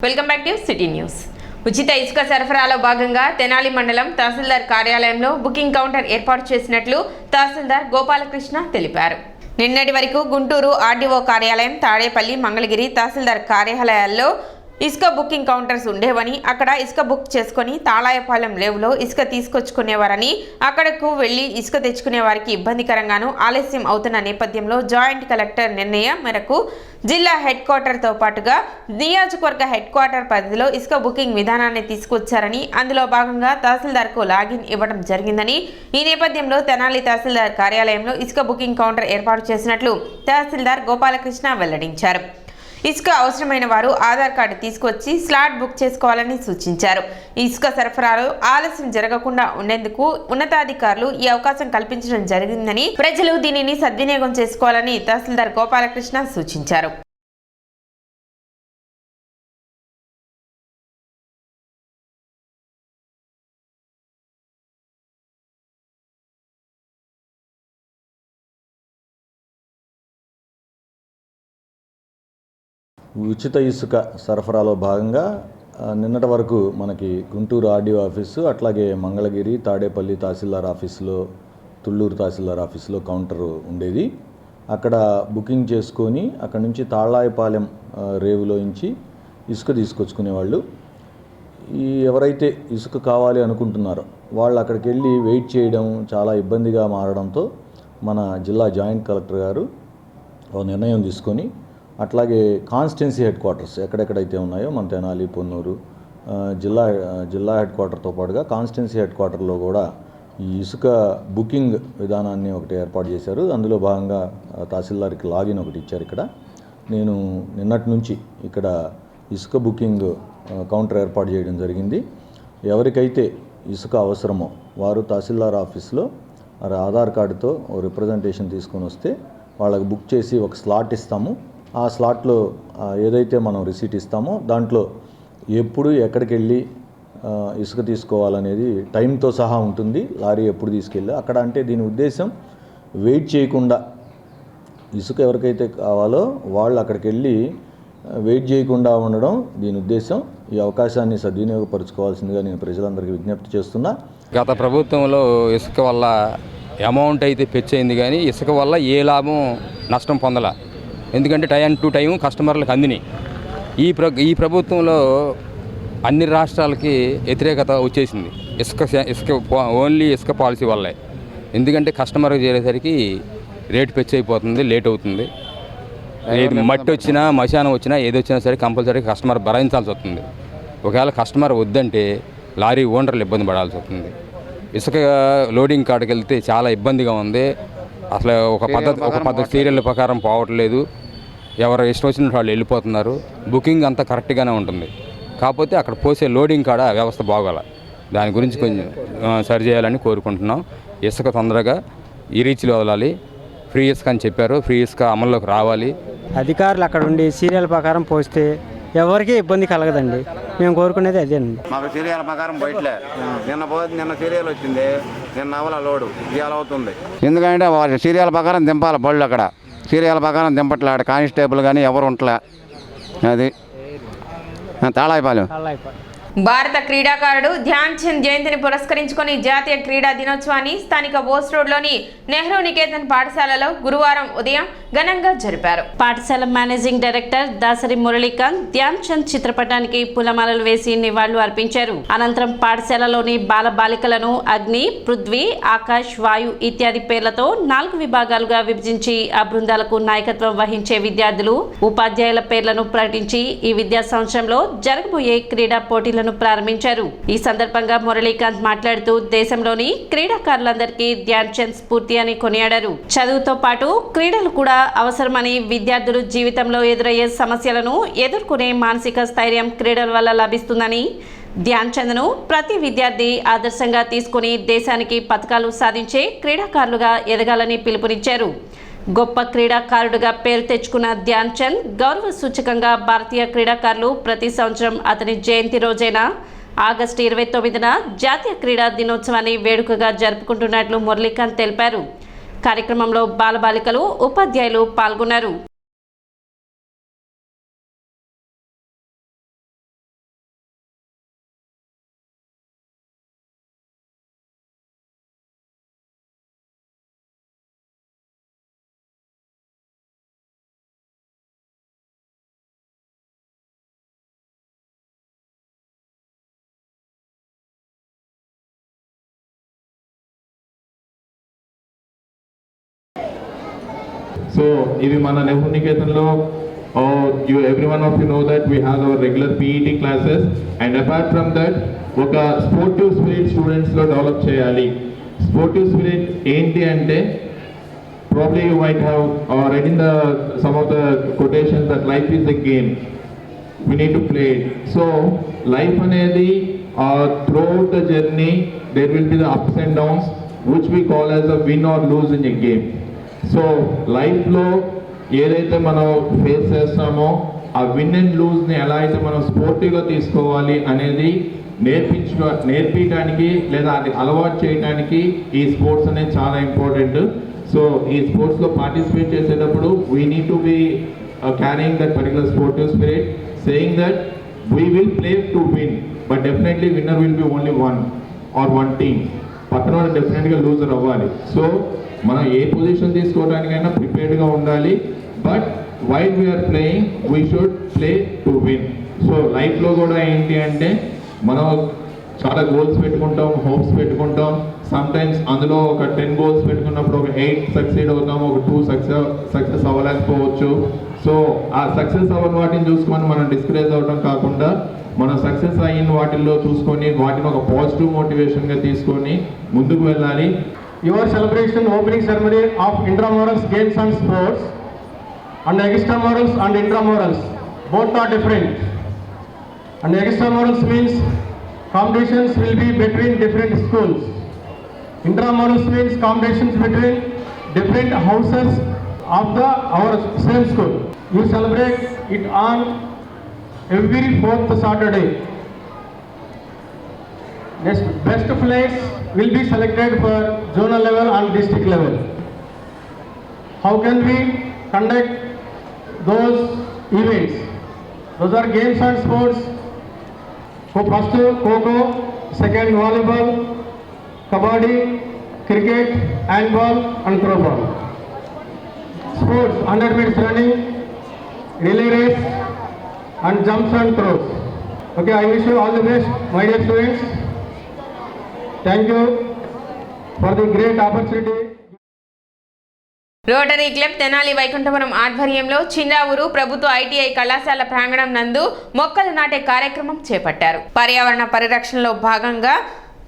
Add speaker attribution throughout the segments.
Speaker 1: Welcome back to city news. ఉచిత ఇసుక సరఫరాలో భాగంగా తెనాలి మండలం తహసీల్దార్ కార్యాలయంలో బుకింగ్ కౌంటర్ ఏర్పాటు చేసినట్లు తహసీల్దార్ గోపాలకృష్ణ తెలిపారు. నిన్నటి వరకు గుంటూరు ఆర్డీఓ కార్యాలయం, తాడేపల్లి, మంగళగిరి తహసీల్దార్ కార్యాలయాల్లో ఇసుక బుకింగ్ కౌంటర్స్ ఉండేవని, అక్కడ ఇసుక బుక్ చేసుకుని తాళాయపాలెం లేవులో ఇసుక తీసుకొచ్చుకునేవారని, అక్కడకు వెళ్లి ఇసుక తెచ్చుకునే వారికి ఇబ్బందికరంగాను ఆలస్యం అవుతున్న నేపథ్యంలో జాయింట్ కలెక్టర్ నిర్ణయం మేరకు జిల్లా హెడ్ క్వార్టర్తో పాటుగా నియోజకవర్గ హెడ్ క్వార్టర్ పరిధిలో ఇసుక బుకింగ్ విధానాన్ని తీసుకొచ్చారని, అందులో భాగంగా తహసీల్దార్కు లాగిన్ ఇవ్వడం జరిగిందని, ఈ నేపథ్యంలో తెనాలి తహసీల్దార్ కార్యాలయంలో ఇసుక బుకింగ్ కౌంటర్ ఏర్పాటు చేసినట్లు తహసీల్దార్ గోపాలకృష్ణ వెల్లడించారు. ఇసుక అవసరమైన వారు ఆధార్ కార్డు తీసుకొచ్చి స్లాట్ బుక్ చేసుకోవాలని సూచించారు. ఇసుక సరఫరాలో ఆలస్యం జరగకుండా ఉండేందుకు ఉన్నతాధికారులు ఈ అవకాశం కల్పించడం జరిగిందని, ప్రజలు దీనిని సద్వినియోగం చేసుకోవాలని తహసీల్దార్ గోపాలకృష్ణ సూచించారు.
Speaker 2: ఉచిత ఇసుక సరఫరాలో భాగంగా నిన్నటి వరకు మనకి గుంటూరు ఆర్డీఓ ఆఫీసు, అట్లాగే మంగళగిరి, తాడేపల్లి తహసీల్దార్ ఆఫీసులో, తుళ్ళూరు తహసీల్దార్ ఆఫీసులో కౌంటర్ ఉండేది. అక్కడ బుకింగ్ చేసుకొని అక్కడ నుంచి తాళాయపాలెం రేవులోంచి ఇసుక తీసుకొచ్చుకునేవాళ్ళు. ఎవరైతే ఇసుక కావాలి అనుకుంటున్నారో వాళ్ళు అక్కడికి వెళ్ళి వెయిట్ చేయడం చాలా ఇబ్బందిగా మారడంతో మన జిల్లా జాయింట్ కలెక్టర్ గారు ఒక నిర్ణయం తీసుకొని, అట్లాగే కాన్స్టిట్యున్సీ హెడ్ క్వార్టర్స్ ఎక్కడెక్కడైతే ఉన్నాయో మన తెనాలి, పొన్నూరు జిల్లా హెడ్ క్వార్టర్తో పాటుగా కాన్స్టిట్యున్సీ హెడ్ క్వార్టర్లో కూడా ఈ ఇసుక బుకింగ్ విధానాన్ని ఒకటి ఏర్పాటు చేశారు. అందులో భాగంగా తహసీల్దార్కి లాగిన్ ఒకటి ఇచ్చారు. ఇక్కడ నేను నిన్నటి నుంచి ఇక్కడ ఇసుక బుకింగ్ కౌంటర్ ఏర్పాటు చేయడం జరిగింది. ఎవరికైతే ఇసుక అవసరమో వారు తహసీల్దార్ ఆఫీస్లో ఆధార్ కార్డుతో రిప్రజెంటేషన్ తీసుకొని వస్తే వాళ్ళకి బుక్ చేసి ఒక స్లాట్ ఇస్తాము. ఆ స్లాట్లో ఏదైతే మనం రిసీట్ ఇస్తామో దాంట్లో ఎప్పుడు ఎక్కడికి వెళ్ళి ఇసుక తీసుకోవాలనేది టైంతో సహా ఉంటుంది. లారీ ఎప్పుడు తీసుకెళ్ళి అక్కడ, అంటే దీని ఉద్దేశం వెయిట్ చేయకుండా ఇసుక ఎవరికైతే కావాలో వాళ్ళు అక్కడికి వెళ్ళి వెయిట్ చేయకుండా ఉండడం దీని ఉద్దేశం. ఈ అవకాశాన్ని సద్వినియోగపరచుకోవాల్సిందిగా నేను ప్రజలందరికీ విజ్ఞప్తి చేస్తున్నా.
Speaker 3: గత ప్రభుత్వంలో ఇసుక వల్ల అమౌంట్ అయితే పెచ్చయింది, కానీ ఇసుక వల్ల ఏ లాభం నష్టం పొందల. ఎందుకంటే టైం టు టైం కస్టమర్లకు అందినాయి. ఈ ప్రభుత్వంలో అన్ని రాష్ట్రాలకి వ్యతిరేకత వచ్చేసింది ఇసుక ఓన్లీ ఇసుక పాలసీ వల్లే. ఎందుకంటే కస్టమర్కి చేరేసరికి రేటు పెచ్చైపోతుంది, లేట్ అవుతుంది. ఏది మట్టి వచ్చినా, మశానం వచ్చినా, ఏది వచ్చినా సరే కంపల్సరీ కస్టమర్ భరించాల్సి వస్తుంది. ఒకవేళ కస్టమర్ వద్దంటే లారీ ఓనర్లు ఇబ్బంది పడాల్సి వస్తుంది. ఇసుక లోడింగ్ కాడికి వెళ్తే చాలా ఇబ్బందిగా ఉంది. అసలు ఒక పద్ధతి సీరియల్ ప్రకారం పోవట్లేదు. ఎవరు ఇష్టం వచ్చినట్టు వాళ్ళు వెళ్ళిపోతున్నారు. బుకింగ్ అంతా కరెక్ట్గానే ఉంటుంది. కాకపోతే అక్కడ పోసే లోడింగ్ కాడ వ్యవస్థ బాగోల. దాని గురించి కొంచెం సరి చేయాలని కోరుకుంటున్నాం. ఇసుక తొందరగా ఈ రీచ్లో వదలాలి. ఫ్రీ ఇసుక అని చెప్పారు, ఫ్రీ ఇసుక అమల్లోకి రావాలి.
Speaker 4: అధికారులు అక్కడ ఉండి సీరియల్ ప్రకారం పోస్తే ఎవరికి ఇబ్బంది కలగదండి. మేము కోరుకునేది అదేనండి.
Speaker 5: మాకు సీరియల్ ప్రకారం బయటలే నిన్న సీరియల్ వచ్చింది, నిన్న అవల లోడు ఇవాళ అవుతుంది. ఎందుకంటే వాళ్ళు సీరియల్ ప్రకారం దింపాలి బళ్ళు. అక్కడ సీరియల్ ప్రకారం దింపట్లే. అక్కడ కానిస్టేబుల్ కానీ ఎవరు ఉంటలే. అది తాళాయిపాలెం.
Speaker 1: భారత క్రీడాకారుడు ధ్యాన్ చంద్ జయంతిని పురస్కరించుకొని జాతీయ క్రీడా దినోత్సవాన్ని స్థానిక బోస్ రోడ్లోని నెహ్రూ నికేతన్ పాఠశాలలో గురువారం ఉదయం ఘనంగా జరిపారు.
Speaker 6: పాఠశాల మేనేజింగ్ డైరెక్టర్ దాసరి మురళీకాంత్ ధ్యాన్ చంద్ చిత్రపటానికి పూలమాలలు వేసి నివాళులు అర్పించారు. అనంతరం పాఠశాలలోని బాలబాలికలను అగ్ని, పృథ్వీ, ఆకాశ్, వాయు ఇత్యాది పేర్లతో 4 విభాగాలుగా విభజించి ఆ బృందాలకు నాయకత్వం వహించే విద్యార్థులు, ఉపాధ్యాయుల పేర్లను ప్రకటించి ఈ విద్యా సంవత్సరంలో జరగబోయే క్రీడా పోటీలను ప్రారంభించారు. ఈ సందర్భంగా మురళీకాంత్ మాట్లాడుతూ దేశంలోని క్రీడాకారులందరికీ ధ్యాన్ చంద్ స్ఫూర్తి అని కొనియాడారు. చదువుతో పాటు క్రీడలు కూడా అవసరమని, విద్యార్థులు జీవితంలో ఎదురయ్యే సమస్యలను ఎదుర్కొనే మానసిక స్థైర్యం క్రీడల వల్ల లభిస్తుందని, ధ్యాన్ చంద్ను ప్రతి విద్యార్థి ఆదర్శంగా తీసుకుని దేశానికి పతకాలు సాధించే క్రీడాకారులుగా ఎదగాలని పిలుపునిచ్చారు. గొప్ప క్రీడాకారుడుగా పేరు తెచ్చుకున్న ధ్యాన్ చంద్ గౌరవ సూచకంగా భారతీయ క్రీడాకారులు ప్రతి సంవత్సరం అతని జయంతి రోజైన ఆగస్టు 29న జాతీయ క్రీడా దినోత్సవాన్ని వేడుకగా జరుపుకుంటున్నట్లు మురళీకాంత్ తెలిపారు. కార్యక్రమంలో బాలబాలికలు, ఉపాధ్యాయులు పాల్గొన్నారు.
Speaker 7: సో ఇవి మన Nehru నికేతన్లో every one of you know that we have our regular PET classes, and apart from that ఒక స్పోర్టివ్ స్పిరిట్ స్టూడెంట్స్లో డెవలప్ చేయాలి. స్పోర్టివ్ స్పిరిట్ ఏంటి అంటే probably you might have read in some of the quotations that life is a game, we need to play it. So life అనేది throughout the journey there will be the ups and downs which we call as a win or lose in a game. So లైఫ్లో ఏదైతే మనం face చేస్తామో ఆ win and లూజ్ని ఎలా అయితే మనం స్పోర్టివ్గా తీసుకోవాలి అనేది నేర్పించడానికి లేదా అది అలవాటు చేయడానికి ఈ స్పోర్ట్స్ అనేది చాలా ఇంపార్టెంట్. సో ఈ స్పోర్ట్స్లో పార్టిసిపేట్ చేసేటప్పుడు we need to be carrying that particular sportive spirit, saying that we will play to win, but definitely winner will be only one team. పక్కన వాళ్ళు డెఫినెట్గా లూజర్ అవ్వాలి. సో మనం ఏ పొజిషన్ తీసుకోవడానికైనా ప్రిపేర్డ్గా ఉండాలి. But while we are playing we should play to win. So లైఫ్లో కూడా ఏంటి అంటే మనం చాలా గోల్స్ పెట్టుకుంటాం, హోప్స్ పెట్టుకుంటాం. సమ్టైమ్స్ అందులో ఒక 10 గోల్స్ పెట్టుకున్నప్పుడు ఒక 8 సక్సీడ్ అవుతాం, ఒక 2 సక్సెస్ అవ్వలేకపోవచ్చు. సో ఆ సక్సెస్ అవ్వని వాటిని చూసుకొని మనం డిస్కరేజ్ అవ్వడం కాకుండా మనం సక్సెస్ అయిన వాటిల్లో చూసుకొని వాటిని ఒక పాజిటివ్ మోటివేషన్గా తీసుకొని ముందుకు వెళ్ళాలి.
Speaker 8: Your celebration opening ceremony of intramurals games and sports and extramurals and intramurals both are different. And extramurals means competitions will be between different schools. Intramurals means competitions between different houses of our same school. You celebrate it on every 4th Saturday. Next, best players will be selected for zonal level and district level. How can we conduct those events? Those are games and sports. First Kho-Kho, second volleyball, kabaddi, cricket, handball and throwball. Sports 100 meters running, relay race and jumps and throws. Okay, I wish you all the best, my dear students. Thank you for the great opportunity.
Speaker 1: Rotary club Tenali Vaikunthapuram ఆధ్వర్యంలో చిన్నావూరు ప్రభుత్వ ITI కళాశాల ప్రాంగణం నందు మొక్కలు నాటే కార్యక్రమం చేపట్టారు. పర్యావరణ పరిరక్షణలో భాగంగా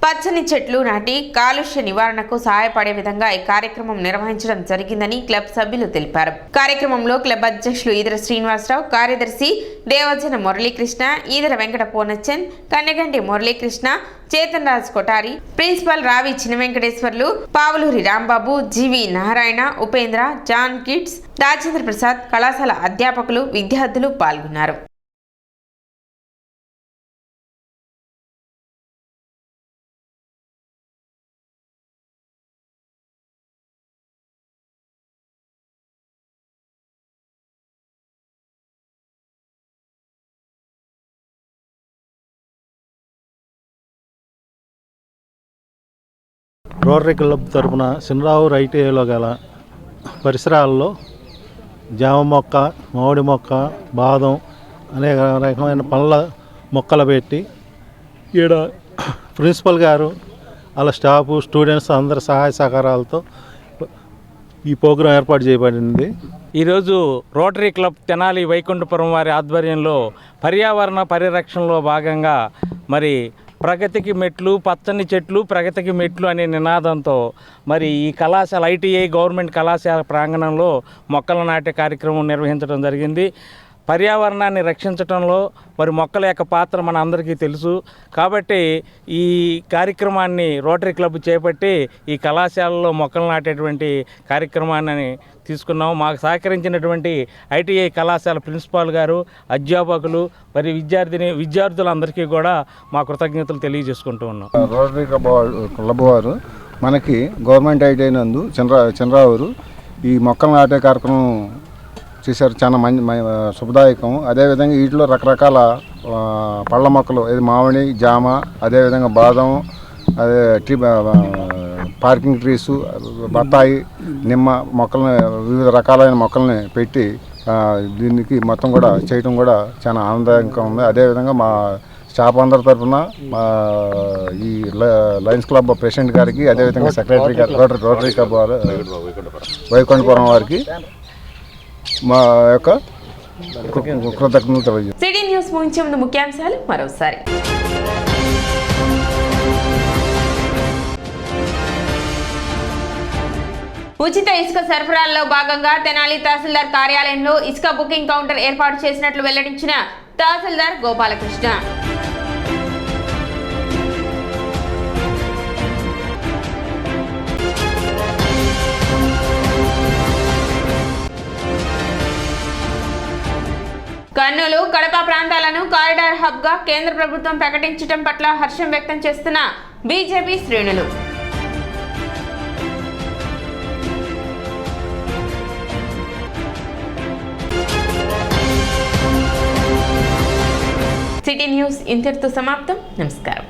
Speaker 1: పచ్చని చెట్లు నాటి కాలుష్య నివారణకు సహాయపడే విధంగా ఈ కార్యక్రమం నిర్వహించడం జరిగిందని క్లబ్ సభ్యులు తెలిపారు. కార్యక్రమంలో క్లబ్ అధ్యక్షులు ఈదర శ్రీనివాసరావు, కార్యదర్శి దేవజన మురళీకృష్ణ, ఈదర వెంకట పూర్ణచంద్, కన్నెగంటి మురళీకృష్ణ, చేతన్ రాజ్ కొటారి, ప్రిన్సిపల్ రావి చిన్న వెంకటేశ్వర్లు, పావులూరి రాంబాబు, జీవి నారాయణ, ఉపేంద్ర, జాన్ కిడ్స్, రాజేంద్ర ప్రసాద్, కళాశాల అధ్యాపకులు, విద్యార్థులు పాల్గొన్నారు.
Speaker 9: రోటరీ క్లబ్ తరఫున చిన్నరావూరు ఐటీఐలో గల పరిసరాల్లో జామ మొక్క, మామిడి మొక్క, బాదం అనేక రకమైన పండ్ల మొక్కలు పెట్టి ఈడ ప్రిన్సిపల్ గారు వాళ్ళ స్టాఫ్, స్టూడెంట్స్ అందరి సహాయ సహకారాలతో ఈ ప్రోగ్రాం ఏర్పాటు చేయబడింది.
Speaker 10: ఈరోజు రోటరీ క్లబ్ తెనాలి వైకుంఠపురం వారి ఆధ్వర్యంలో పర్యావరణ పరిరక్షణలో భాగంగా మరి ప్రగతికి మెట్లు, పచ్చని చెట్లు ప్రగతికి మెట్లు అనే నినాదంతో మరి ఈ కళాశాల ఐటీఐ గవర్నమెంట్ కళాశాల ప్రాంగణంలో మొక్కలు నాటే కార్యక్రమం నిర్వహించడం జరిగింది. పర్యావరణాన్ని రక్షించడంలో మరి మొక్కల యొక్క పాత్ర మన అందరికీ తెలుసు. కాబట్టి ఈ కార్యక్రమాన్ని రోటరీ క్లబ్ చేపట్టి ఈ కళాశాలలో మొక్కలు నాటేటువంటి కార్యక్రమాన్ని తీసుకున్నాము. మాకు సహకరించినటువంటి ఐటీఐ కళాశాల ప్రిన్సిపాల్ గారు, అధ్యాపకులు, మరి విద్యార్థులందరికీ కూడా మా కృతజ్ఞతలు తెలియజేసుకుంటూ ఉన్నాం.
Speaker 11: రోటరీ క్లబ్ వారు మనకి గవర్నమెంట్ ఐటీఐ నందు చంద్రావూరు ఈ మొక్కలు నాటే కార్యక్రమం చేశారు. చాలా శుభదాయకం. అదేవిధంగా వీటిలో రకరకాల పళ్ళ మొక్కలు, ఇది మామిడి, జామ, అదేవిధంగా బాదం, అదే పార్కింగ్ ట్రీసు, బత్తాయి, నిమ్మ మొక్కల్ని, వివిధ రకాలైన మొక్కల్ని పెట్టి దీనికి మొత్తం కూడా చేయటం కూడా చాలా ఆనందదాయకంగా ఉంది. అదేవిధంగా మా స్టాఫ్ అందరి తరఫున మా ఈ లయన్స్ క్లబ్ ప్రెసిడెంట్ గారికి, అదేవిధంగా సెక్రటరీ గారు, రోటరీ క్లబ్ వారు వైకుంఠపురం వారికి మా యొక్క కృతజ్ఞతలు తెలియజేస్తాం.
Speaker 1: సిటీ న్యూస్ ముగించే ముందు ముఖ్యాంశాలు మరోసారి. ఉచిత ఇసుక సరఫరాలో భాగంగా తెనాలి తహసీల్దార్ కార్యాలయంలో ఇసుక బుకింగ్ కౌంటర్ ఏర్పాటు చేసినట్లు వెల్లడించిన తహసీల్దార్ గోపాలకృష్ణ. కర్నూలు, కడప ప్రాంతాలను కారిడార్ హబ్ గా కేంద్ర ప్రభుత్వం ప్రకటించడం పట్ల హర్షం వ్యక్తం చేస్తున్న బీజేపీ శ్రేణులు. సిటీ న్యూస్ ఇంతటితో సమాప్తం. నమస్కారం.